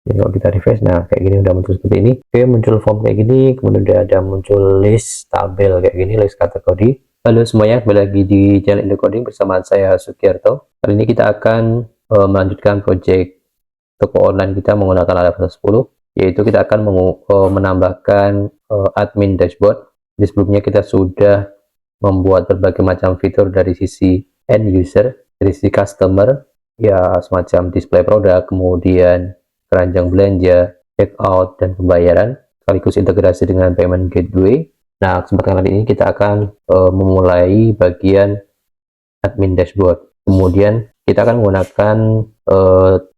Jadi kalau kita refresh, nah kayak gini udah muncul seperti ini. Oke, muncul form kayak gini, kemudian udah ada muncul list tabel kayak gini, list kategori. Halo semuanya, kembali lagi di channel Indo Coding bersama saya Sugiarto. Kali ini kita akan melanjutkan project toko online kita menggunakan Laravel 10, yaitu kita akan menambahkan admin dashboard. Di sebelumnya kita sudah membuat berbagai macam fitur dari sisi end user, dari sisi customer, ya semacam display produk, kemudian keranjang belanja, checkout, dan pembayaran, sekaligus integrasi dengan payment gateway. Nah, kesempatan kali ini kita akan memulai bagian admin dashboard. Kemudian kita akan menggunakan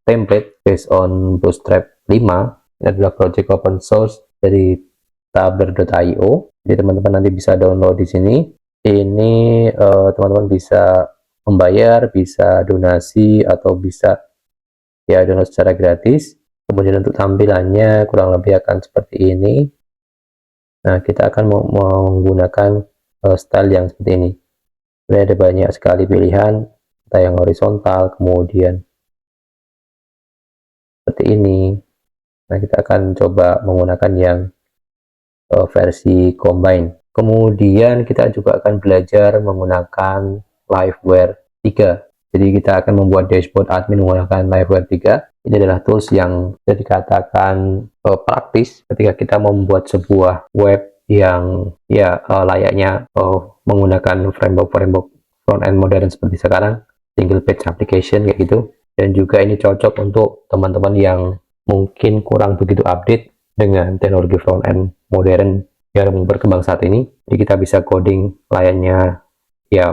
template based on Bootstrap 5. Ini adalah project open source dari tabler.io. Jadi teman-teman nanti bisa download di sini. Ini teman-teman bisa membayar, bisa donasi, atau bisa ya download secara gratis. Kemudian untuk tampilannya kurang lebih akan seperti ini. Nah, kita akan menggunakan style yang seperti ini. Ini ada banyak sekali pilihan, entah yang horizontal, kemudian seperti ini. Nah, kita akan coba menggunakan yang versi combine. Kemudian kita juga akan belajar menggunakan Liveware 3. Jadi kita akan membuat dashboard admin menggunakan Liveware 3. Ini adalah tools yang bisa dikatakan praktis ketika kita membuat sebuah web yang ya layaknya menggunakan framework front end modern seperti sekarang, single page application kayak gitu. Dan juga ini cocok untuk teman-teman yang mungkin kurang begitu update dengan teknologi front end modern yang berkembang saat ini. Jadi kita bisa coding layaknya ya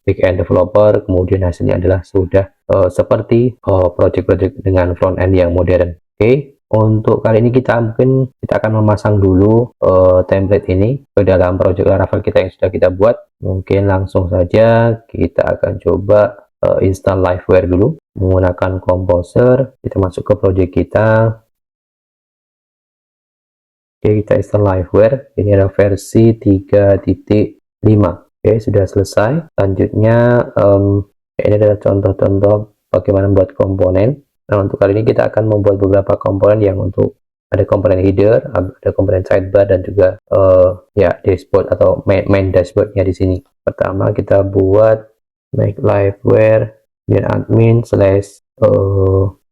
back-end developer, kemudian hasilnya adalah sudah seperti project-project dengan front end yang modern. Oke, untuk kali ini kita akan memasang dulu template ini ke dalam project Laravel kita yang sudah kita buat. Mungkin langsung saja kita akan coba install Liveware dulu menggunakan Composer. Kita masuk ke project kita. Oke, kita install Liveware. Ini adalah versi 3.5. Oke, sudah selesai. Selanjutnya, ini adalah contoh-contoh bagaimana membuat komponen. Nah, untuk kali ini kita akan membuat beberapa komponen yang untuk ada komponen header, ada komponen sidebar, dan juga ya dashboard atau main dashboardnya di sini. Pertama kita buat make Liveware dan admin slash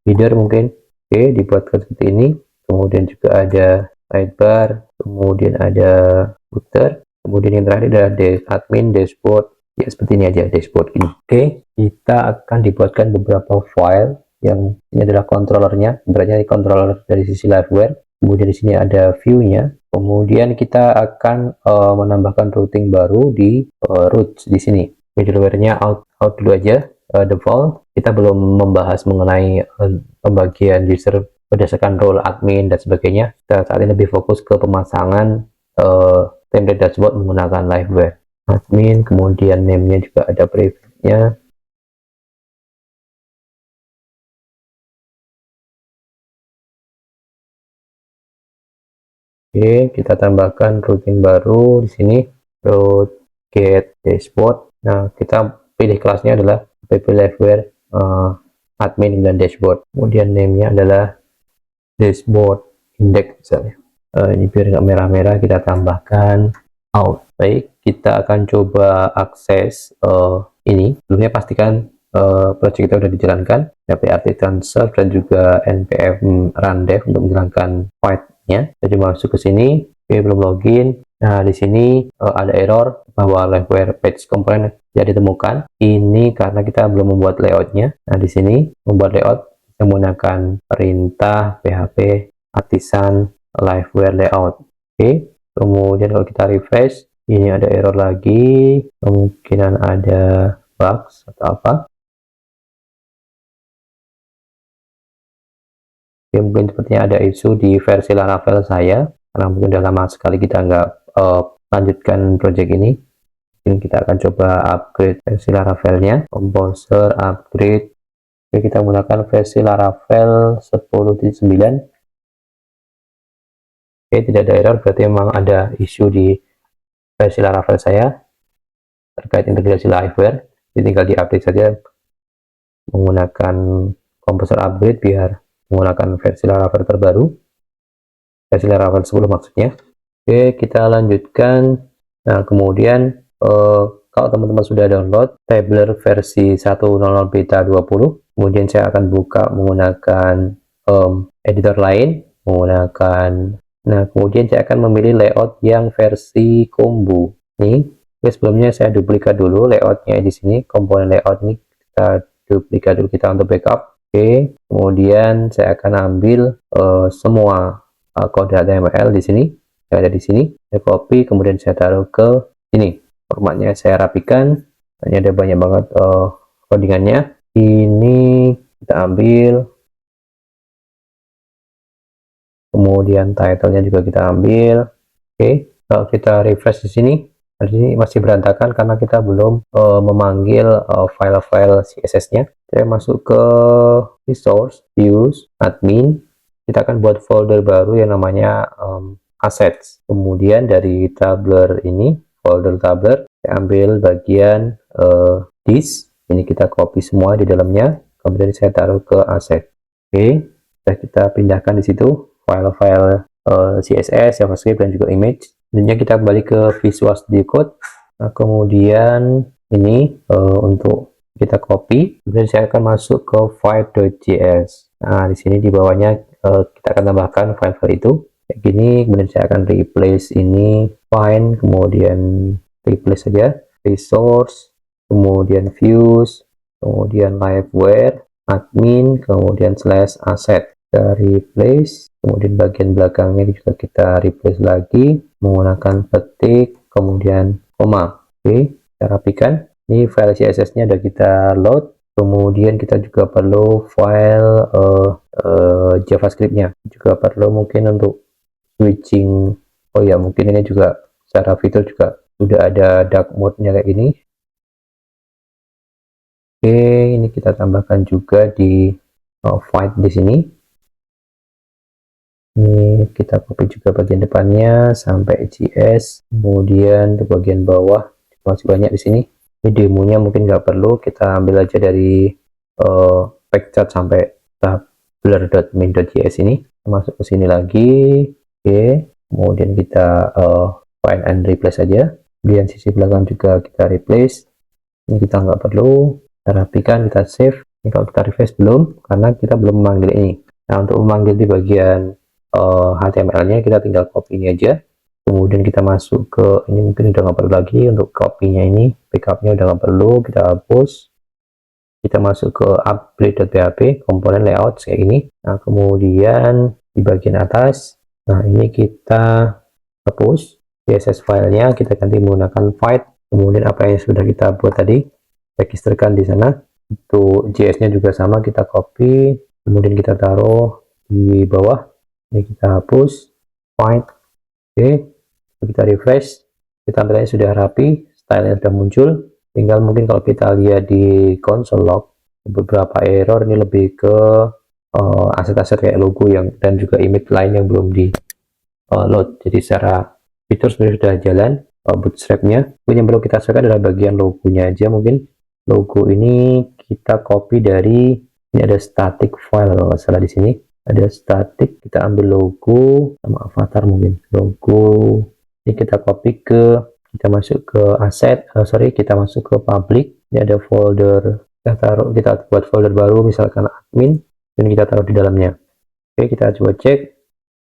header mungkin. Oke, dibuatkan seperti ini. Kemudian juga ada sidebar, kemudian ada footer. Kemudian yang terakhir adalah admin dashboard, ya seperti ini aja dashboard ini. Oke, kita akan dibuatkan beberapa file yang ini adalah controllernya, berarti controller dari sisi Liveware. Kemudian di sini ada view-nya. Kemudian kita akan menambahkan routing baru di root di sini. Middleware-nya out dulu aja, default. Kita belum membahas mengenai pembagian user berdasarkan role admin dan sebagainya. Kita saat ini lebih fokus ke pemasangan template dashboard menggunakan Liveware admin, kemudian name-nya juga ada preview-nya. Oke, kita tambahkan routing baru di sini, route get dashboard. Nah, kita pilih kelasnya adalah app Liveware admin dan dashboard. Kemudian name-nya adalah dashboard index misalnya. Ini biar nggak merah-merah, kita tambahkan out. Baik, kita akan coba akses ini. Sebelumnya pastikan project kita sudah dijalankan, PRT transfer dan juga npm rundev untuk menjalankan file-nya. Jadi masuk ke sini, oke, belum login. Nah, di sini ada error bahwa Liveware page component tidak ditemukan. Ini karena kita belum membuat layoutnya. Nah, di sini membuat layout menggunakan perintah php artisan Liveware layout. Oke, kemudian kalau kita refresh, ini ada error lagi, kemungkinan ada bugs atau apa. Oke, mungkin sepertinya ada isu di versi Laravel saya, karena mungkin udah lama sekali kita nggak lanjutkan project ini. Mungkin kita akan coba upgrade versi Laravelnya, Composer upgrade. Oke, kita menggunakan versi Laravel 10.9. Oke, tidak ada error, berarti memang ada isu di versi Laravel saya terkait integrasi Liveware. Jadi tinggal diupdate saja menggunakan Composer upgrade biar menggunakan versi Laravel terbaru, versi Laravel 10 maksudnya. Oke, kita lanjutkan. Nah, kemudian kalau teman-teman sudah download Tabler versi 1.0.0 beta 20, kemudian saya akan buka menggunakan editor lain, nah kemudian saya akan memilih layout yang versi Combo. Nih, oke, sebelumnya saya duplikat dulu layoutnya di sini, komponen layout ini kita duplikat dulu kita untuk backup. Oke, kemudian saya akan ambil semua kode HTML di sini, yang ada di sini, saya copy, kemudian saya taruh ke sini. Formatnya saya rapikan, ini ada banyak banget codingannya. Ini kita ambil, kemudian title-nya juga kita ambil. Oke, kalau kita refresh di sini masih berantakan karena kita belum memanggil file-file CSS-nya. Saya masuk ke resource, views, admin. Kita akan buat folder baru yang namanya assets. Kemudian dari tabler ini, folder tabler, saya ambil bagian this. Ini kita copy semua di dalamnya. Kemudian saya taruh ke asset. Oke, kita pindahkan di situ file-file CSS, JavaScript, dan juga image. Selanjutnya kita kembali ke Visual Studio Code. Nah, kemudian ini untuk kita copy. Kemudian saya akan masuk ke file.js. Nah, di sini di bawahnya kita akan tambahkan file-file itu. Kayak gini, kemudian saya akan replace ini find, kemudian replace saja resource, kemudian views, kemudian liveware, admin, kemudian slash asset. Kita replace, kemudian bagian belakangnya juga kita replace lagi menggunakan petik, kemudian koma. Oke, kita rapikan. Ini file CSS-nya sudah kita load. Kemudian kita juga perlu file JavaScript-nya. Juga perlu mungkin untuk switching. Oh ya, mungkin ini juga secara fitur juga sudah ada dark mode-nya kayak gini. Oke, ini kita tambahkan juga di fight di sini. Ini kita copy juga bagian depannya sampai JS, kemudian di bagian bawah masih banyak di sini. Ini demonya mungkin nggak perlu, kita ambil aja dari packat sampai tabler.main.js ini. Masuk ke sini lagi. Oke, kemudian kita find and replace saja. Kemudian sisi belakang juga kita replace. Ini kita nggak perlu, kita rapikan, kita save. Ini kalau kita refresh belum, karena kita belum memanggil ini. Nah, untuk memanggil di bagian HTML-nya kita tinggal copy ini aja. Kemudian kita masuk ke ini, mungkin udah nggak perlu lagi untuk copy-nya ini, backupnya udah nggak perlu, kita hapus. Kita masuk ke upgrade.php, komponen layout kayak gini. Nah, kemudian di bagian atas, nah ini kita hapus CSS filenya, kita ganti menggunakan fight. Kemudian apa yang sudah kita buat tadi, registerkan di sana. Untuk JS-nya juga sama, kita copy, kemudian kita taruh di bawah. Ini kita hapus, fight. Oke, kita refresh, kita tampilannya sudah rapi, stylenya sudah muncul. Tinggal mungkin kalau kita lihat di console log, beberapa error ini lebih ke aset-aset kayak logo yang dan juga image lain yang belum di load. Jadi secara fitur sebenarnya sudah jalan bootstrapnya. Yang perlu kita sesuaikan adalah bagian logonya aja. Mungkin logo ini kita copy dari, ini ada static file kalau nggak salah di sini. Ada static, kita ambil logo sama avatar, mungkin logo ini kita copy kita masuk ke aset, kita masuk ke public. Ini ada folder, kita buat folder baru misalkan admin, dan kita taruh di dalamnya. Oke, kita coba cek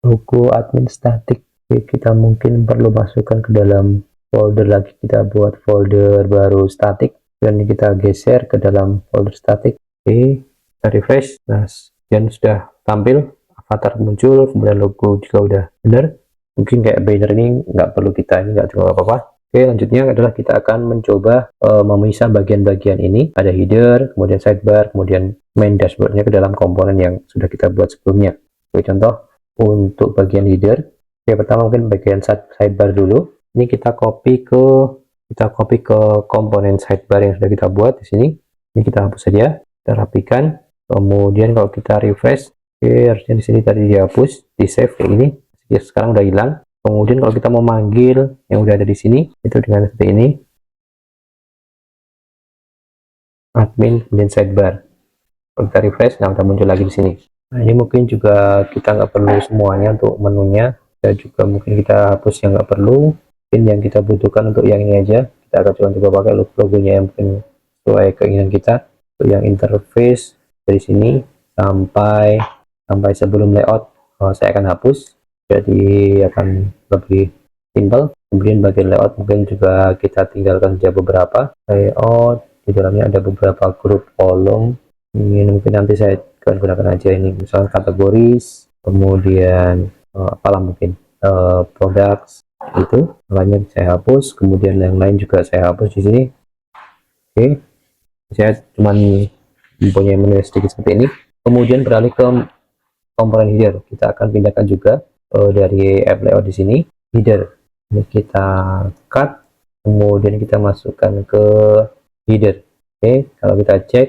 logo admin static. Oke, kita mungkin perlu masukkan ke dalam folder lagi, kita buat folder baru static, dan ini kita geser ke dalam folder static. Oke, kita refresh. Nah, dan sudah tampil, avatar muncul, kemudian logo juga udah bener. Mungkin kayak banner ini nggak perlu kita, ini nggak juga apa-apa. Oke, lanjutnya adalah kita akan mencoba memisah bagian-bagian ini. Ada header, kemudian sidebar, kemudian main dashboardnya ke dalam komponen yang sudah kita buat sebelumnya. Oke, contoh untuk bagian header. Oke, pertama mungkin bagian sidebar dulu. Ini kita copy ke komponen sidebar yang sudah kita buat di sini. Ini kita hapus saja, kita rapikan. Kemudian kalau kita refresh, oke, harusnya di sini tadi dihapus, di save kayak ini. Ya, sekarang udah hilang. Kemudian kalau kita mau manggil yang udah ada di sini, itu dengan seperti ini. Admin, kemudian sidebar. Kalau kita refresh, nah udah muncul lagi di sini. Nah, ini mungkin juga kita nggak perlu semuanya untuk menunya, dan juga mungkin kita hapus yang nggak perlu. Mungkin yang kita butuhkan untuk yang ini aja, kita akan coba pakai logonya yang mungkin sesuai keinginan kita. Untuk yang interface dari sini sampai sebelum layout, saya akan hapus, jadi akan lebih simple. Kemudian bagian layout mungkin juga kita tinggalkan saja beberapa layout. Di dalamnya ada beberapa grup kolom, ini mungkin nanti saya akan gunakan aja ini, misalnya kategoris, kemudian apalah mungkin products, itu makanya saya hapus. Kemudian yang lain juga saya hapus di sini. Oke, saya cuman mempunyai menu sedikit seperti ini. Kemudian beralih ke komponen header, kita akan pindahkan juga dari app layout di sini header. Ini kita cut, kemudian kita masukkan ke header. Oke, kalau kita cek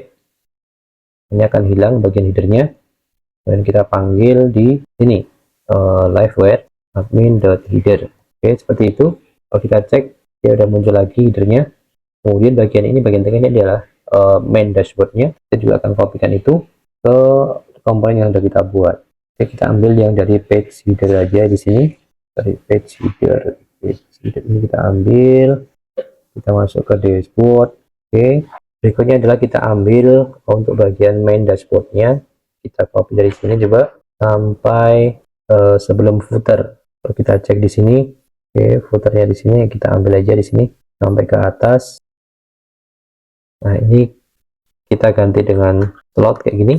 ini akan hilang bagian headernya, dan kita panggil di sini liveware admin.header. Oke, seperti itu. Kalau kita cek, dia udah muncul lagi headernya. Kemudian bagian ini, bagian tengah ini adalah main dashboardnya. Kita juga akan kopikan itu ke komponen yang sudah kita buat. Oke, kita ambil yang dari page header aja di sini. Dari page header ini kita ambil, kita masuk ke dashboard. Oke, berikutnya adalah kita ambil untuk bagian main dashboardnya, kita copy dari sini juga sampai sebelum footer. Kalau kita cek di sini, oke, footernya di sini kita ambil aja di sini sampai ke atas. Nah, ini kita ganti dengan slot kayak gini.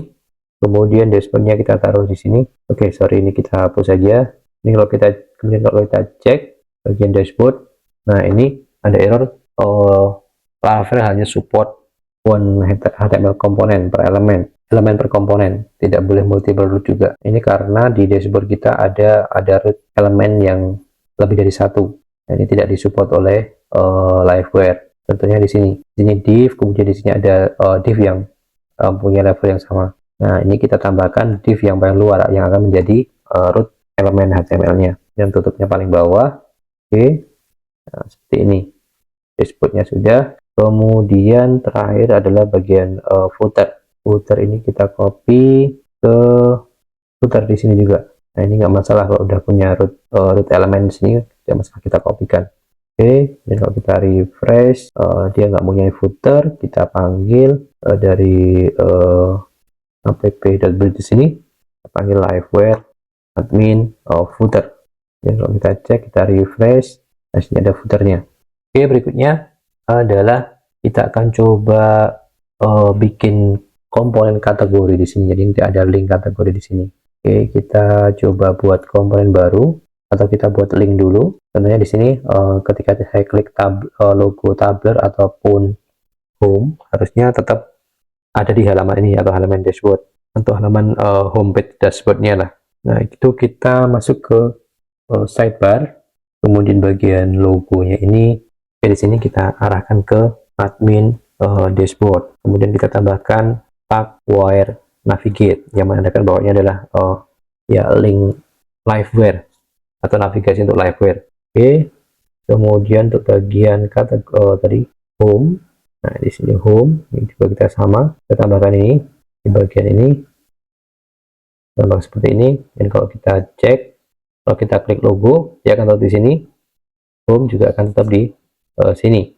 Kemudian dashboardnya kita taruh di sini. Oke, sorry, ini kita hapus saja. Ini kalau kita cek bagian dashboard, nah ini ada error. Laravel hanya support one HTML komponen per elemen per komponen, tidak boleh multiple root juga. Ini karena di dashboard kita ada root elemen yang lebih dari satu. Nah, ini tidak disupport oleh liveware. Contohnya di sini div, kemudian di sini ada div yang punya level yang sama. Nah, ini kita tambahkan div yang paling luar yang akan menjadi root elemen HTML-nya, dan tutupnya paling bawah. Oke, nah, seperti ini. Dashboardnya sudah. Kemudian terakhir adalah bagian footer. Footer ini kita copy ke footer di sini juga. Nah, ini nggak masalah kalau udah punya root elemen di sini, tidak masalah, kita kopikan. Oke, dan kalau kita refresh, dia nggak punya footer, kita panggil dari app.build di sini, kita panggil liveware admin footer. Dan kalau kita cek, kita refresh, nah sini ada footernya. Oke, berikutnya adalah kita akan coba bikin komponen kategori di sini. Jadi tidak ada link kategori di sini. Oke, kita coba buat komponen baru, atau kita buat link dulu. Contohnya di sini ketika saya klik logo Tabler ataupun home, harusnya tetap ada di halaman ini atau halaman dashboard, untuk halaman homepage dashboardnya lah. Nah, itu kita masuk ke sidebar, kemudian bagian logonya ini, di sini kita arahkan ke admin dashboard. Kemudian kita tambahkan tag wire navigate, yang menandakan bahwanya adalah ya link liveware atau navigasi untuk liveware. Oke, kemudian untuk bagian tadi home, nah di sini home, ini juga kita sama, kita tambahkan ini di bagian ini, tambah seperti ini. Dan kalau kita cek, kalau kita klik logo, dia akan tetap di sini. Home juga akan tetap di sini.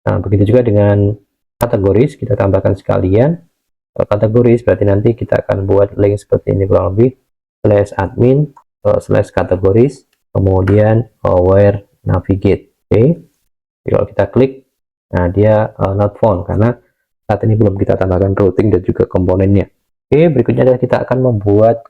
Nah, begitu juga dengan kategoris, kita tambahkan sekalian. Kategoris berarti nanti kita akan buat link seperti ini kurang lebih, /admin /kategoris, kemudian where navigate. Oke, kalau kita klik, nah dia not found karena saat ini belum kita tambahkan routing dan juga komponennya. Oke, berikutnya adalah kita akan membuat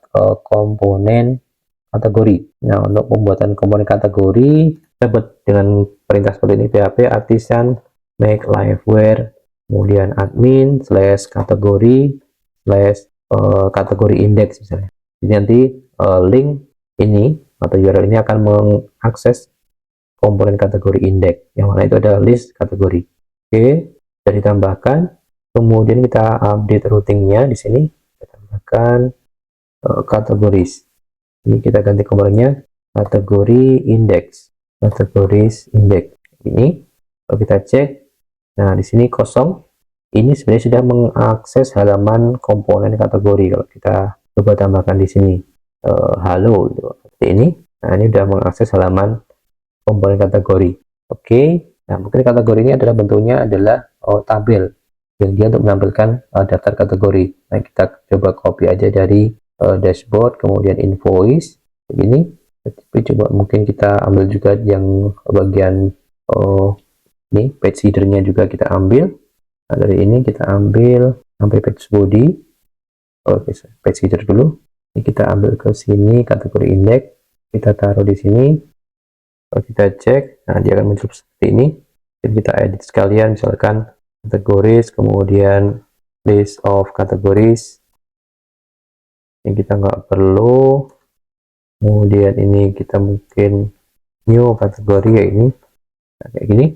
komponen kategori. Nah, untuk pembuatan komponen kategori, dapat dengan perintah seperti ini, php artisan make liveware, kemudian admin /kategori kategori index misalnya. Jadi nanti link ini atau URL ini akan mengakses komponen kategori index, yang mana itu adalah list kategori. Oke, sudah ditambahkan. Kemudian kita update routingnya di sini, kita tambahkan kategoris. Ini kita ganti komponennya kategori index, kategoris index. Ini kalau kita cek, nah di sini kosong. Ini sebenarnya sudah mengakses halaman komponen kategori. Kalau kita coba tambahkan di sini halo gitu, seperti ini. Nah, ini udah mengakses halaman komponen kategori. Oke, nah mungkin kategori ini adalah bentuknya adalah tabel yang dia untuk menampilkan daftar kategori. Nah, kita coba copy aja dari dashboard, kemudian invoice begini. Tapi coba mungkin kita ambil juga yang bagian ini page header-nya juga kita ambil. Nah, dari ini kita ambil sampai page body. Oke, page header dulu. Ini kita ambil ke sini kategori index, kita taruh di sini. Kalau kita cek, nah dia akan muncul seperti ini. Dan kita edit sekalian, misalkan kategoris, kemudian list of categories. Ini kita nggak perlu. Kemudian ini kita mungkin new kategori ya ini. Nah, kayak gini.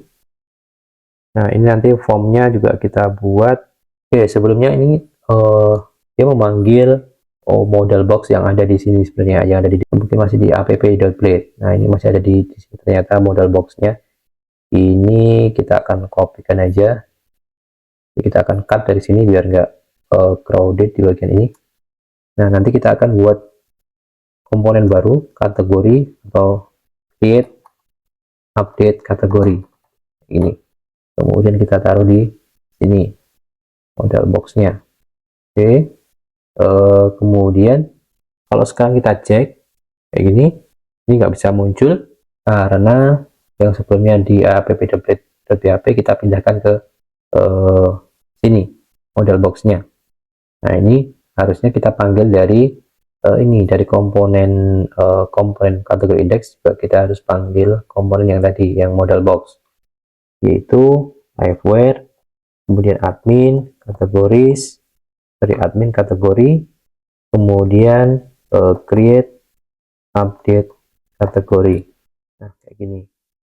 Nah, ini nanti formnya juga kita buat. Oke, sebelumnya ini dia memanggil model box yang ada di sini sebenarnya, yang ada di mungkin masih di app.blade. Nah, ini masih ada di sini ternyata model boxnya. Ini kita akan kopikan aja. Kita akan cut dari sini biar nggak crowded di bagian ini. Nah, nanti kita akan buat komponen baru, kategori atau create update kategori ini. Kemudian kita taruh di sini model boxnya. Oke. Kemudian kalau sekarang kita cek kayak gini, ini nggak bisa muncul karena yang sebelumnya di app.php kita pindahkan ke sini model boxnya. Nah, ini harusnya kita panggil dari ini dari komponen komponen kategori index juga kita harus panggil komponen yang tadi yang model box, yaitu liveware, kemudian admin kategoris, dari admin kategori, kemudian create update kategori. Nah, kayak gini.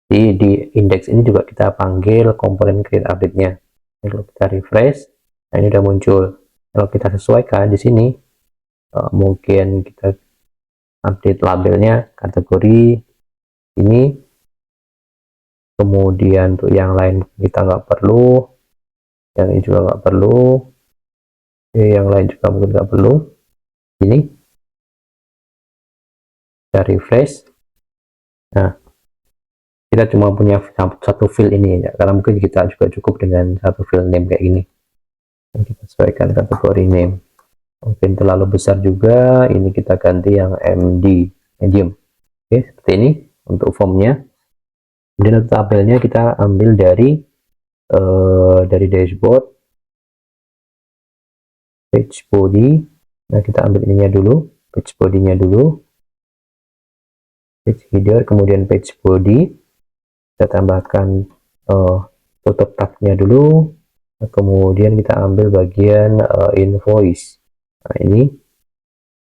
Di index ini juga kita panggil komponen create update-nya. Kalau kita refresh, nah ini udah muncul. Kalau kita sesuaikan di sini, mungkin kita update labelnya kategori ini, kemudian untuk yang lain kita nggak perlu, yang ini juga nggak perlu, yang lain juga mungkin nggak perlu. Ini kita refresh. Nah, kita cuma punya satu field ini ya, karena mungkin kita juga cukup dengan satu field name kayak gini. Kita sesuaikan kategori name. Mungkin terlalu besar juga, ini kita ganti yang MD, medium. Oke, seperti ini untuk formnya. Kemudian untuk tabelnya kita ambil dari dashboard, page body. Nah, kita ambil ininya dulu, page body-nya dulu, page header, kemudian page body. Kita tambahkan tutup tag-nya dulu. Nah, kemudian kita ambil bagian invoice. Nah, ini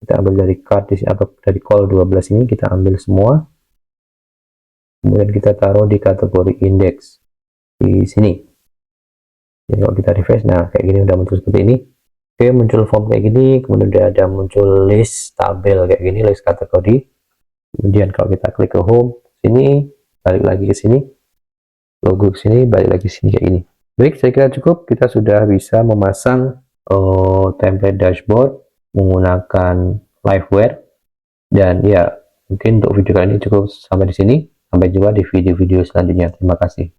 kita ambil dari card atau dari call 12 ini kita ambil semua. Kemudian kita taruh di kategori index di sini. Jadi kalau kita refresh, nah kayak gini udah muncul seperti ini. Oke, muncul form kayak gini, kemudian udah ada muncul list tabel kayak gini, list kategori. Kemudian kalau kita klik ke home sini, balik lagi ke sini, logo ke sini, balik lagi ke sini kayak gini. Baik, saya kira cukup. Kita sudah bisa memasang template dashboard menggunakan liveware. Dan ya, mungkin untuk video kali ini cukup sampai di sini. Sampai jumpa di video-video selanjutnya. Terima kasih.